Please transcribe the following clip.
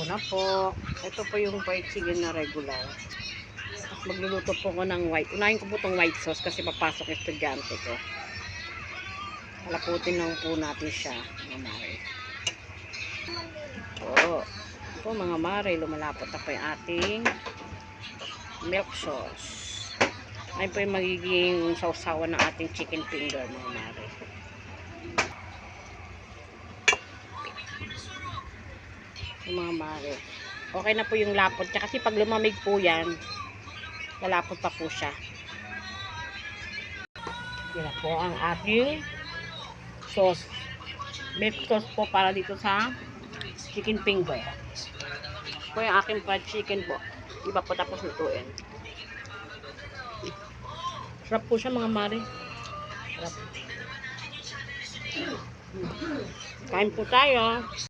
na po. Ito po yung fried chicken na regular. Magluluto po ko ng white. Unahin ko po itong white sauce kasi papasok yung estudyante ko. Halaputin lang po natin siya, mga mare. Ito mga mare, lumalapot na po yung ating milk sauce. Ayun po yung magiging sausawan ng ating chicken finger, mga mare. Mga mare. Okay na po yung lapot niya kasi pag lumamig po yan, lalapot pa po siya. Yan po ang ating sauce. Milk sauce po para dito sa chicken finger. Po yung aking fried chicken po. Iba po tapos lutuin. Sarap po siya mga mare. Sarap. Kain po tayo.